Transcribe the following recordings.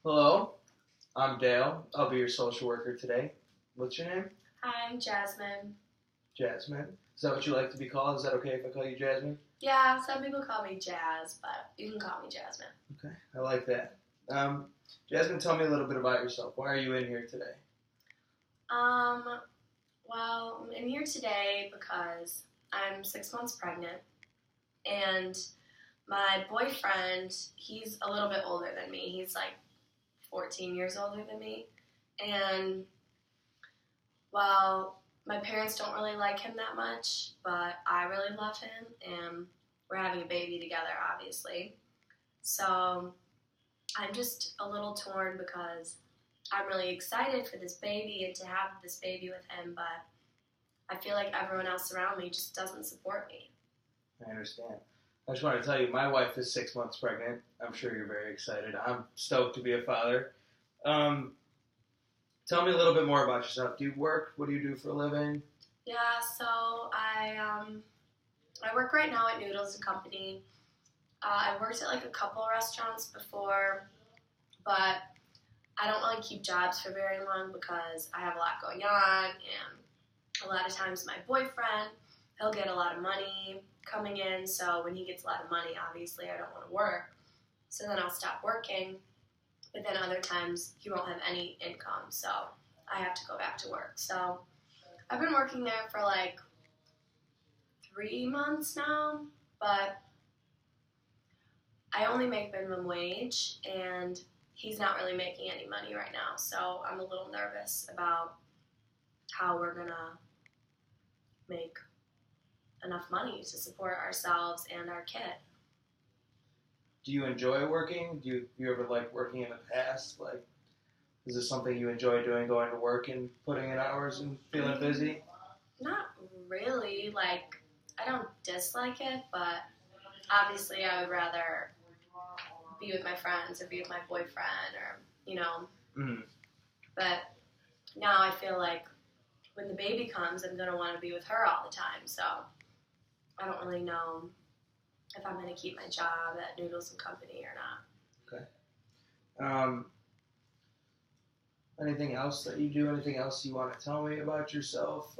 Hello, I'm Dale. I'll be your social worker today. What's your name? Hi, I'm Jasmine. Jasmine. Is that what you like to be called? Is that okay if I call you Jasmine? Yeah, some people call me Jazz, but you can call me Jasmine. Okay, I like that. Jasmine, tell me a little bit about yourself. Why are you in here today? Um, well, I'm in here today because I'm 6 months pregnant, and my boyfriend, he's a little bit older than me. He's like 14 years older than me, and well, my parents don't really like him that much, but I really love him, and we're having a baby together, obviously. So I'm just a little torn because I'm really excited for this baby and to have this baby with him, but I feel like everyone else around me just doesn't support me. I understand. I just want to tell you, my wife is 6 months pregnant. I'm sure you're very excited. I'm stoked to be a father. Um, Tell me a little bit more about yourself. Do you work? What do you do for a living? Yeah, so I work right now at Noodles and Company. I worked at like a couple restaurants before, but I don't really keep jobs for very long because I have a lot going on, and a lot of times my boyfriend, he'll get a lot of money coming in, so when he gets a lot of money, obviously I don't want to work, so then I'll stop working, but then other times he won't have any income, so I have to go back to work. So I've been working there for like 3 months now, but I only make minimum wage, and he's not really making any money right now, so I'm a little nervous about how we're gonna make enough money to support ourselves and our kid. Do you enjoy working? Do you ever like working in the past? Like, is this something you enjoy doing, going to work and putting in hours and feeling busy? Not really. Like, I don't dislike it, but obviously I would rather be with my friends or be with my boyfriend or. Mm. But now I feel like when the baby comes, I'm going to want to be with her all the time. So I don't really know if I'm going to keep my job at Noodles and Company or not. Okay. Um, Anything else that you do? Anything else you want to tell me about yourself?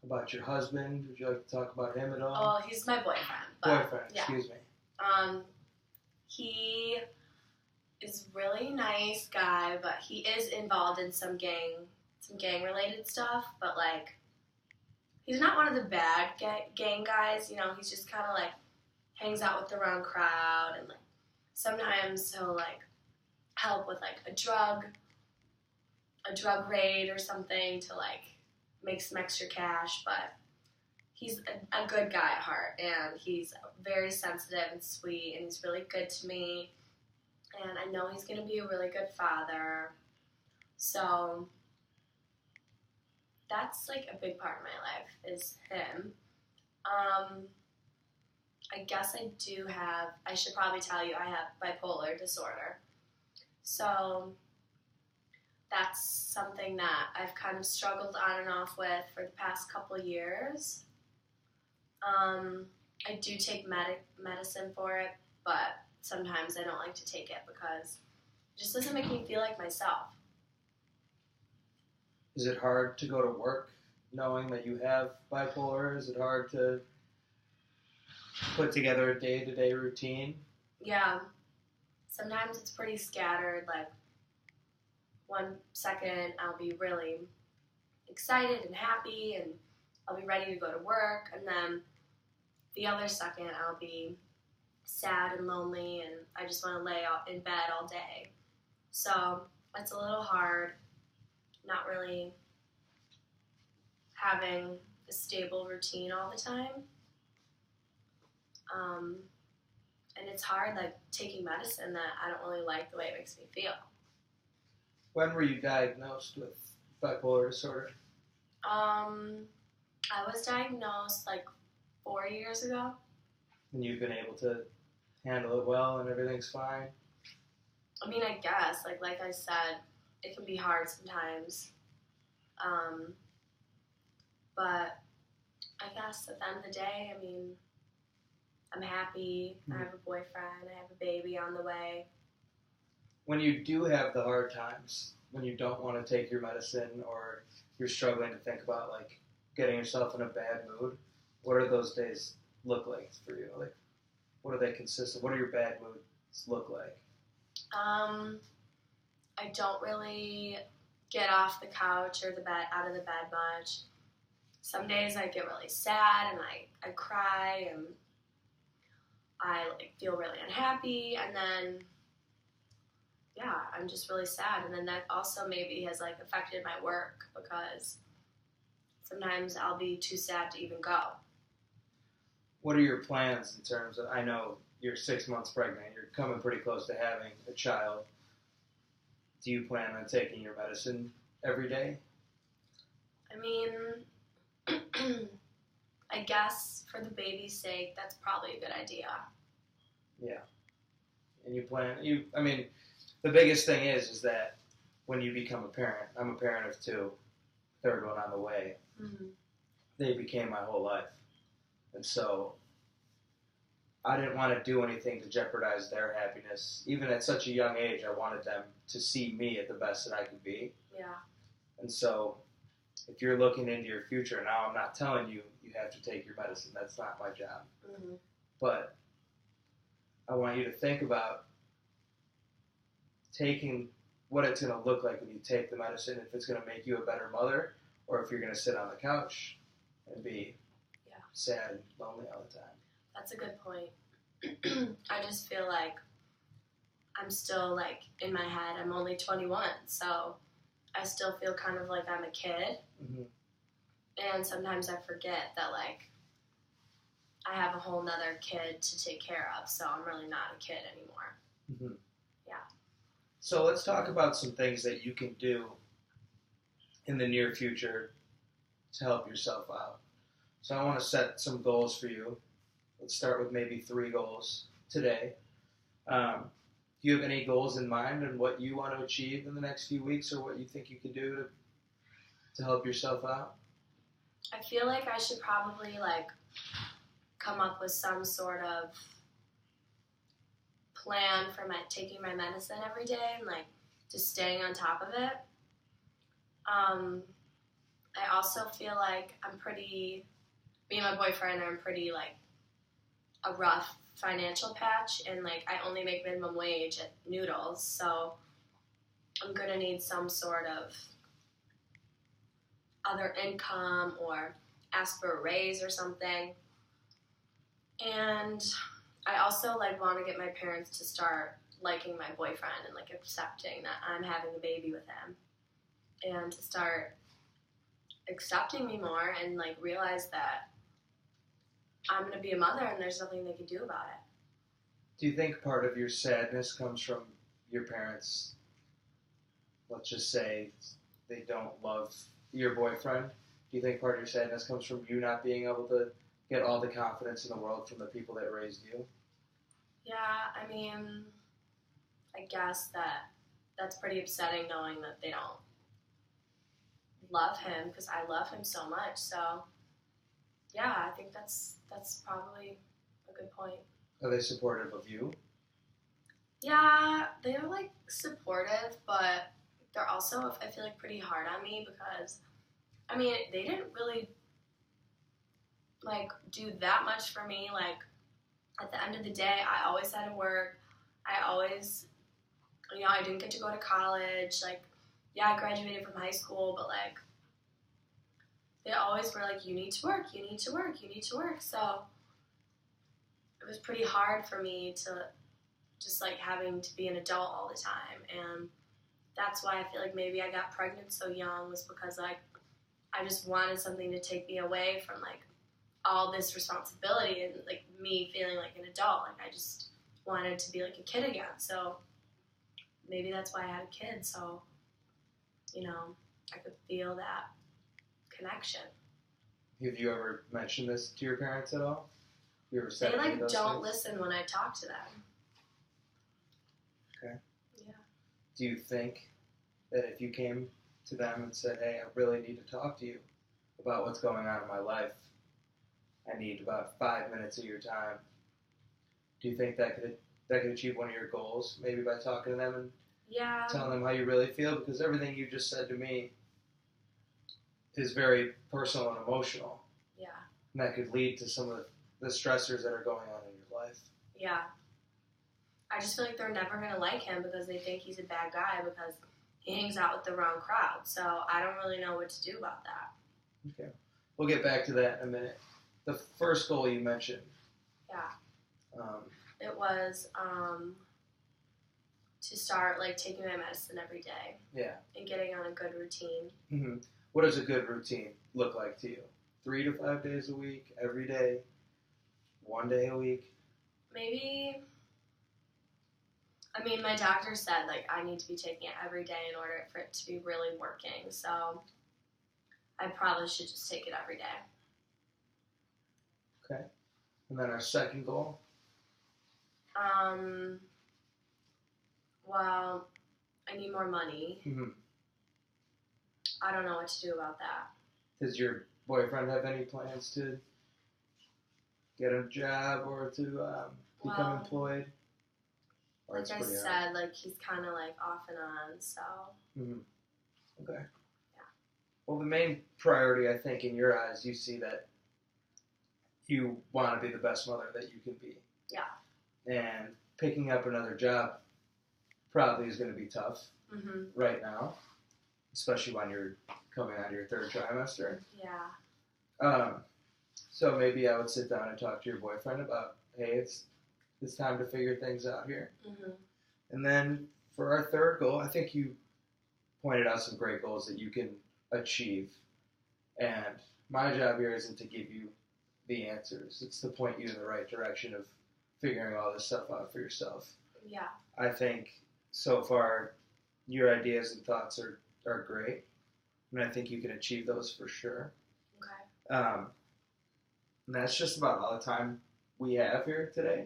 About your husband? Would you like to talk about him at all? Oh, he's my boyfriend. Boyfriend, Yeah. excuse me. He is really nice guy, but he is involved in some gang related stuff. But like, he's not one of the bad gang guys. He's just kind of like hangs out with the wrong crowd, and like sometimes he'll like help with like a drug raid or something to like make some extra cash. But he's a good guy at heart, and he's very sensitive and sweet, and he's really good to me. And I know he's going to be a really good father. So that's like a big part of my life is him. I guess I should probably tell you I have bipolar disorder. So that's something that I've kind of struggled on and off with for the past couple years. I do take medicine for it, but sometimes I don't like to take it because it just doesn't make me feel like myself. Is it hard to go to work knowing that you have bipolar? Is it hard to put together a day-to-day routine? Yeah, sometimes it's pretty scattered. Like, 1 second I'll be really excited and happy and I'll be ready to go to work, and then the other second I'll be sad and lonely and I just want to lay out in bed all day. So it's a little hard not really having a stable routine all the time. And it's hard, like, taking medicine that I don't really like the way it makes me feel. When were you diagnosed with bipolar disorder? I was diagnosed like 4 years ago. And you've been able to handle it well and everything's fine? I mean, I guess, like I said, it can be hard sometimes. But I guess at the end of the day, I mean, I'm happy. I have a boyfriend. I have a baby on the way. when you do have the hard times, when you don't want to take your medicine or you're struggling to think about like getting yourself in a bad mood, what do those days look like for you? Like, what do they consist of? What do your bad moods look like? I don't really get off the couch or the bed out of the bed much. Some days I get really sad and I cry and I like feel really unhappy, and then yeah, I'm just really sad, and then that also maybe has like affected my work because sometimes I'll be too sad to even go. What are your plans in terms of? I know you're 6 months pregnant. You're coming pretty close to having a child. Do you plan on taking your medicine every day? I mean, I guess for the baby's sake, that's probably a good idea. Yeah. And you plan. I mean, the biggest thing is that when you become a parent, I'm a parent of two, third one on the way. Mm-hmm. They became my whole life, and so I didn't want to do anything to jeopardize their happiness. Even at such a young age, I wanted them to see me at the best that I could be. Yeah. And so, if you're looking into your future now, I'm not telling you you have to take your medicine. That's not my job. Mm-hmm. But I want you to think about taking what it's going to look like when you take the medicine, if it's going to make you a better mother, or if you're going to sit on the couch and be sad and lonely all the time. That's a good point. I just feel like I'm still like in my head, I'm only 21, so I still feel kind of like I'm a kid. Mm-hmm. And sometimes I forget that like I have a whole nother kid to take care of, so I'm really not a kid anymore. Mm-hmm. Yeah. So let's talk about some things that you can do in the near future to help yourself out. So I want to set some goals for you. Let's start with maybe 3 goals today. Do you have any goals in mind on what you want to achieve in the next few weeks, or what you think you can do to help yourself out? I feel like I should probably like come up with some sort of plan for taking my medicine every day and like just staying on top of it. I also feel like me and my boyfriend are in pretty like a rough financial patch, and like I only make minimum wage at Noodles, so I'm gonna need some sort of other income or ask for a raise or something. And I also like want to get my parents to start liking my boyfriend and like accepting that I'm having a baby with him, and to start accepting me more and like realize that I'm going to be a mother and there's nothing they can do about it. Do you think part of your sadness comes from your parents, let's just say they don't love your boyfriend? Do you think part of your sadness comes from you not being able to get all the confidence in the world from the people that raised you? Yeah, I mean, I guess that's pretty upsetting knowing that they don't love him, because I love him so much. So yeah, I think that's probably a good point. Are they supportive of you? Yeah, they're like supportive, but they're also, I feel like, pretty hard on me because, I mean, they didn't really like do that much for me. Like at the end of the day, I always had to work. I always, I didn't get to go to college. Like, yeah, I graduated from high school, but like they always were like, you need to work, you need to work, you need to work. So it was pretty hard for me to just like having to be an adult all the time. And that's why I feel like maybe I got pregnant so young, was because like I just wanted something to take me away from like all this responsibility and like me feeling like an adult. Like I just wanted to be like a kid again. So maybe that's why I had a kid, so I could feel that connection. Have you ever mentioned this to your parents at all? You ever said they like those don't things? listen when I talk to them. Okay. Yeah. Do you think that if you came to them and said, hey, I really need to talk to you about what's going on in my life, I need about 5 minutes of your time, do you think that could achieve one of your goals, maybe by talking to them Yeah. telling them how you really feel, because everything you just said to me is very personal and emotional, Yeah. and that could lead to some of the stressors that are going on in your life. Yeah. I just feel like they're never going to like him because they think he's a bad guy because he hangs out with the wrong crowd. So I don't really know what to do about that. Okay. We'll get back to that in a minute. The first goal you mentioned. Yeah. Um, It was to start like taking my medicine every day. Yeah. And getting on a good routine. Mm-hmm. What does a good routine look like to you? 3 to 5 days a week, every day, 1 day a week? Maybe. I mean, my doctor said like I need to be taking it every day in order for it to be really working. So I probably should just take it every day. Okay. And then our second goal? Well, I need more money. Mm-hmm. I don't know what to do about that. Does your boyfriend have any plans to get a job or to become employed? Or Like I said, like he's kind of like off and on, so. Mm-hmm. Okay. Yeah. Well, the main priority, I think, in your eyes, you see that you want to be the best mother that you can be. Yeah. And picking up another job probably is going to be tough right now, especially when you're coming out of your third trimester. Yeah. So maybe I would sit down and talk to your boyfriend about, hey, it's time to figure things out here. Mm-hmm. And then for our third goal, I think you pointed out some great goals that you can achieve. And my job here isn't to give you the answers. It's to point you in the right direction of figuring all this stuff out for yourself. Yeah. I think so far your ideas and thoughts are great. And I think you can achieve those for sure. Okay. And that's just about all the time we have here today.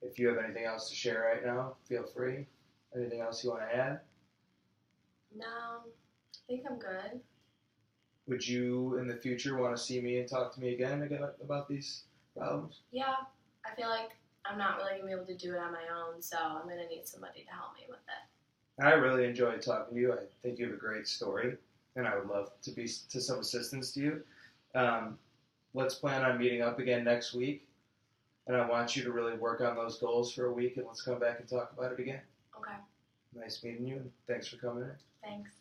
If you have anything else to share right now, feel free. Anything else you want to add? No, I think I'm good. Would you, in the future, want to see me and talk to me again about these problems? Yeah, I feel like I'm not really going to be able to do it on my own, so I'm going to need somebody to help me with it. I really enjoyed talking to you. I think you have a great story, and I would love to be to some assistance to you. Let's plan on meeting up again next week, and I want you to really work on those goals for a week, and let's come back and talk about it again. Okay. Nice meeting you, and thanks for coming in. Thanks.